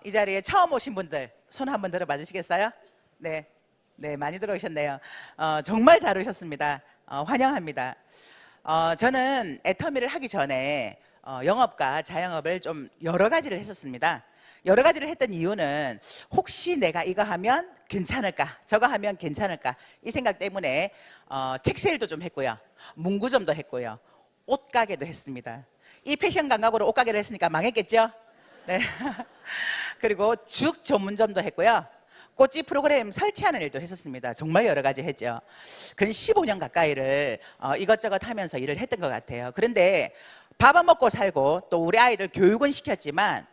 이 자리에 처음 오신 분들 손 한번 들어봐 주시겠어요? 네, 네, 많이 들어오셨네요. 정말 잘 오셨습니다. 환영합니다. 저는 애터미를 하기 전에 영업과 자영업을 좀 여러 가지를 했었습니다. 여러 가지를 했던 이유는 혹시 내가 이거 하면 괜찮을까, 저거 하면 괜찮을까, 이 생각 때문에 책 세일도 좀 했고요, 문구점도 했고요, 옷가게도 했습니다. 이 패션 감각으로 옷가게를 했으니까 망했겠죠? 네. 그리고 죽 전문점도 했고요, 꽃집 프로그램 설치하는 일도 했었습니다. 정말 여러 가지 했죠. 근 15년 가까이를 이것저것 하면서 일을 했던 것 같아요. 그런데 밥은 먹고 살고 또 우리 아이들 교육은 시켰지만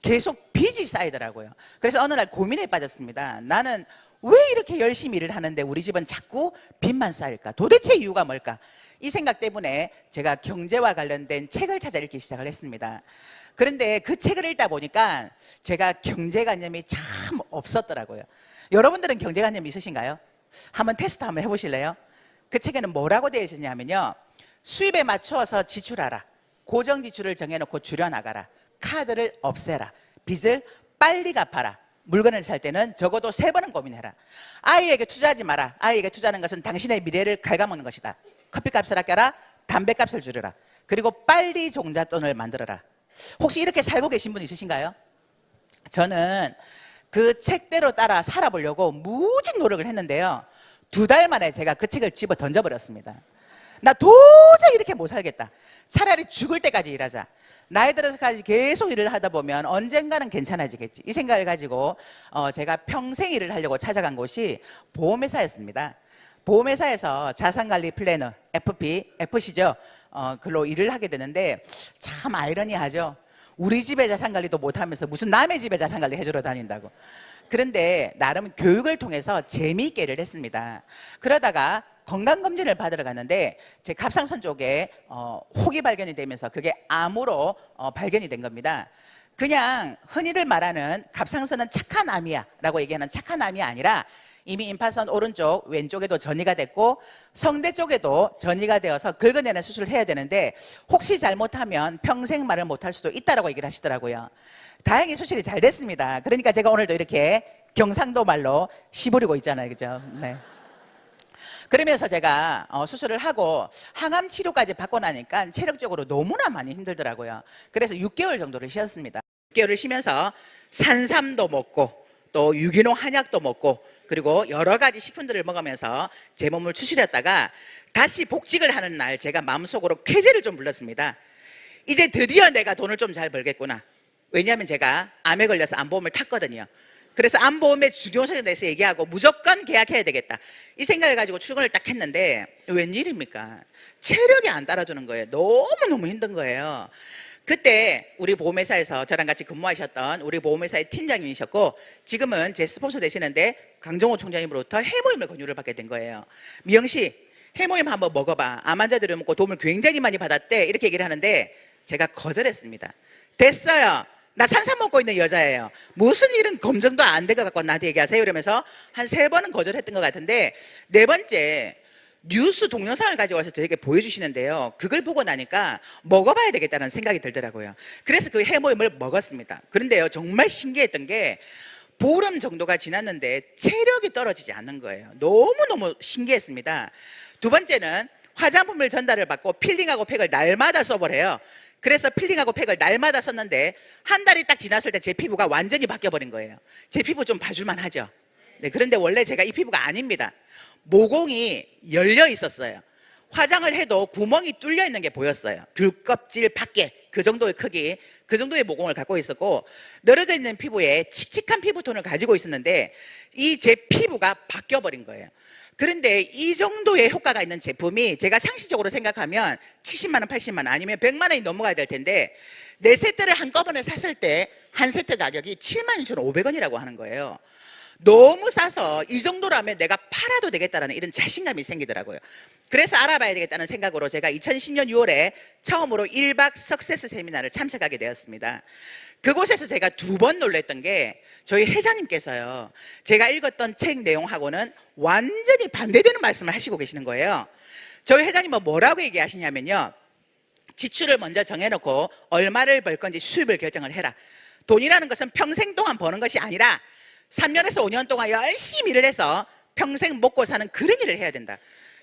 계속 빚이 쌓이더라고요. 그래서 어느 날 고민에 빠졌습니다. 나는 왜 이렇게 열심히 일을 하는데 우리 집은 자꾸 빚만 쌓일까? 도대체 이유가 뭘까? 이 생각 때문에 제가 경제와 관련된 책을 찾아 읽기 시작을 했습니다. 그런데 그 책을 읽다 보니까 제가 경제관념이 참 없었더라고요. 여러분들은 경제관념 있으신가요? 한번 테스트 한번 해보실래요? 그 책에는 뭐라고 되어 있었냐면요, 수입에 맞춰서 지출하라, 고정지출을 정해놓고 줄여나가라, 카드를 없애라, 빚을 빨리 갚아라, 물건을 살 때는 적어도 3번은 고민해라, 아이에게 투자하지 마라, 아이에게 투자하는 것은 당신의 미래를 갉아먹는 것이다, 커피값을 아껴라, 담배값을 줄여라, 그리고 빨리 종잣돈을 만들어라. 혹시 이렇게 살고 계신 분 있으신가요? 저는 그 책대로 따라 살아보려고 무진 노력을 했는데요, 2달 만에 제가 그 책을 집어 던져버렸습니다. 나 도저히 이렇게 못 살겠다, 차라리 죽을 때까지 일하자, 나이 들어서까지 계속 일을 하다 보면 언젠가는 괜찮아지겠지, 이 생각을 가지고 제가 평생 일을 하려고 찾아간 곳이 보험회사였습니다. 보험회사에서 자산관리 플래너, FP, FC죠. 글로 일을 하게 되는데 참 아이러니하죠. 우리 집에 자산관리도 못하면서 무슨 남의 집에 자산관리 해주러 다닌다고. 그런데 나름 교육을 통해서 재미있게 일을 했습니다. 그러다가 건강검진을 받으러 갔는데 제 갑상선 쪽에 혹이 발견이 되면서 그게 암으로 발견이 된 겁니다. 그냥 흔히들 말하는 갑상선은 착한 암이야 라고 얘기하는 착한 암이 아니라 이미 임파선 오른쪽, 왼쪽에도 전이가 됐고 성대 쪽에도 전이가 되어서 긁어내는 수술을 해야 되는데 혹시 잘못하면 평생 말을 못할 수도 있다라고 얘기를 하시더라고요. 다행히 수술이 잘 됐습니다. 그러니까 제가 오늘도 이렇게 경상도 말로 시부리고 있잖아요, 그죠? 네. 그러면서 제가 수술을 하고 항암 치료까지 받고 나니까 체력적으로 너무나 많이 힘들더라고요. 그래서 6개월 정도를 쉬었습니다. 6개월을 쉬면서 산삼도 먹고 또 유기농 한약도 먹고 그리고 여러 가지 식품들을 먹으면서 제 몸을 추스렸다가 다시 복직을 하는 날 제가 마음속으로 쾌재를 좀 불렀습니다. 이제 드디어 내가 돈을 좀 잘 벌겠구나. 왜냐하면 제가 암에 걸려서 암보험을 탔거든요. 그래서 암보험의 중요성에 대해서 얘기하고 무조건 계약해야 되겠다, 이 생각을 가지고 출근을 딱 했는데 웬일입니까? 체력이 안 따라주는 거예요. 너무너무 힘든 거예요. 그때 우리 보험회사에서 저랑 같이 근무하셨던 우리 보험회사의 팀장님이셨고 지금은 제 스폰서 되시는데 강정호 총장님으로부터 해모임을 권유를 받게 된 거예요. 미영씨, 해모임 한번 먹어봐, 암 환자들이 먹고 도움을 굉장히 많이 받았대, 이렇게 얘기를 하는데 제가 거절했습니다. 됐어요, 나 산삼 먹고 있는 여자예요, 무슨 일은 검증도 안 된 것 같고 나한테 얘기하세요, 이러면서 한 3번은 거절했던 것 같은데 4번째 뉴스 동영상을 가지고 와서 저에게 보여주시는데요, 그걸 보고 나니까 먹어봐야 되겠다는 생각이 들더라고요. 그래서 그 해모임을 먹었습니다. 그런데요, 정말 신기했던 게 보름 정도가 지났는데 체력이 떨어지지 않는 거예요. 너무너무 신기했습니다. 2번째는 화장품을 전달을 받고 필링하고 팩을 날마다 써보래요. 그래서 필링하고 팩을 날마다 썼는데 한 달이 딱 지났을 때 제 피부가 완전히 바뀌어버린 거예요. 제 피부 좀 봐줄만 하죠? 네, 그런데 원래 제가 이 피부가 아닙니다. 모공이 열려 있었어요. 화장을 해도 구멍이 뚫려 있는 게 보였어요. 귤껍질 밖에 그 정도의 크기, 그 정도의 모공을 갖고 있었고 늘어져 있는 피부에 칙칙한 피부톤을 가지고 있었는데 이 제 피부가 바뀌어버린 거예요. 그런데 이 정도의 효과가 있는 제품이 제가 상식적으로 생각하면 70만 원, 80만 원 아니면 100만 원이 넘어가야 될 텐데 4세트를 한꺼번에 샀을 때 한 세트 가격이 76,500원이라고 하는 거예요. 너무 싸서 이 정도라면 내가 팔아도 되겠다라는 이런 자신감이 생기더라고요. 그래서 알아봐야 되겠다는 생각으로 제가 2010년 6월에 처음으로 1박 석세스 세미나를 참석하게 되었습니다. 그곳에서 제가 2번 놀랬던 게 저희 회장님께서요, 제가 읽었던 책 내용하고는 완전히 반대되는 말씀을 하시고 계시는 거예요. 저희 회장님은 뭐라고 얘기하시냐면요, 지출을 먼저 정해놓고 얼마를 벌 건지 수입을 결정을 해라. 돈이라는 것은 평생 동안 버는 것이 아니라 3년에서 5년 동안 열심히 일을 해서 평생 먹고 사는 그런 일을 해야 된다.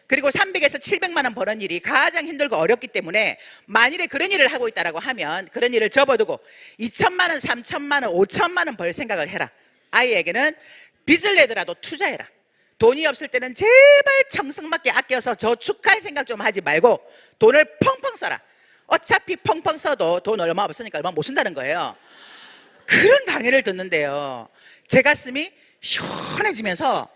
그리고 300에서 700만 원 버는 일이 가장 힘들고 어렵기 때문에 만일에 그런 일을 하고 있다라고 하면 그런 일을 접어두고 2천만 원, 3천만 원, 5천만 원 벌 생각을 해라. 아이에게는 빚을 내더라도 투자해라. 돈이 없을 때는 제발 정성맞게 아껴서 저축할 생각 좀 하지 말고 돈을 펑펑 써라. 어차피 펑펑 써도 돈 얼마 없으니까 얼마 못 쓴다는 거예요. 그런 강의를 듣는데요, 제 가슴이 시원해지면서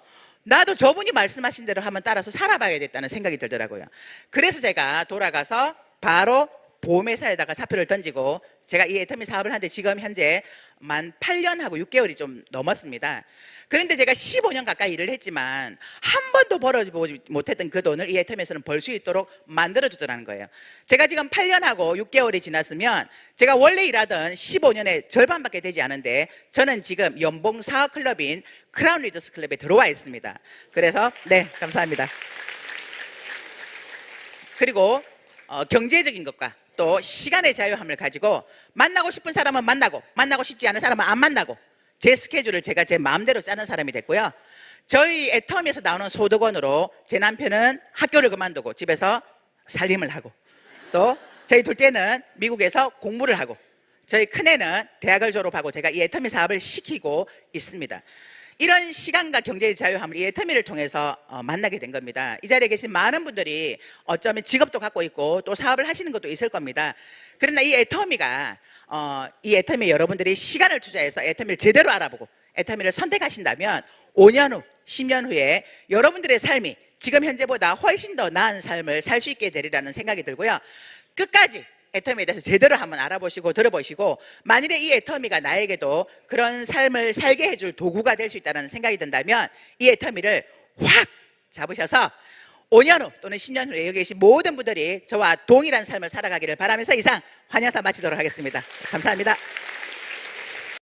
나도 저분이 말씀하신 대로 한번 따라서 살아봐야겠다는 생각이 들더라고요. 그래서 제가 돌아가서 바로 보험회사에다가 사표를 던지고 제가 이 애터미 사업을 하는데 지금 현재 만 8년하고 6개월이 좀 넘었습니다. 그런데 제가 15년 가까이 일을 했지만 한 번도 벌어보지 못했던 그 돈을 이 애터미에서는 벌 수 있도록 만들어주더라는 거예요. 제가 지금 8년하고 6개월이 지났으면 제가 원래 일하던 15년의 절반밖에 되지 않은데 저는 지금 연봉 사업 클럽인 크라운 리더스 클럽에 들어와 있습니다. 그래서 네, 감사합니다. 그리고 경제적인 것과 또 시간의 자유함을 가지고 만나고 싶은 사람은 만나고 싶지 않은 사람은 안 만나고 제 스케줄을 제가 제 마음대로 짜는 사람이 됐고요. 저희 애터미에서 나오는 소득원으로 제 남편은 학교를 그만두고 집에서 살림을 하고, 또 저희 둘째는 미국에서 공부를 하고, 저희 큰애는 대학을 졸업하고 제가 이 애터미 사업을 시키고 있습니다. 이런 시간과 경제의 자유함을 이 애터미를 통해서 만나게 된 겁니다. 이 자리에 계신 많은 분들이 어쩌면 직업도 갖고 있고 또 사업을 하시는 것도 있을 겁니다. 그러나 이 애터미가 이 애터미 여러분들이 시간을 투자해서 애터미를 제대로 알아보고 애터미를 선택하신다면 5년 후, 10년 후에 여러분들의 삶이 지금 현재보다 훨씬 더 나은 삶을 살 수 있게 되리라는 생각이 들고요. 끝까지 애터미에 대해서 제대로 한번 알아보시고 들어보시고 만일에 이 애터미가 나에게도 그런 삶을 살게 해줄 도구가 될 수 있다는 생각이 든다면 이 애터미를 확 잡으셔서 5년 후 또는 10년 후에 여기 계신 모든 분들이 저와 동일한 삶을 살아가기를 바라면서 이상 환영사 마치도록 하겠습니다. 감사합니다.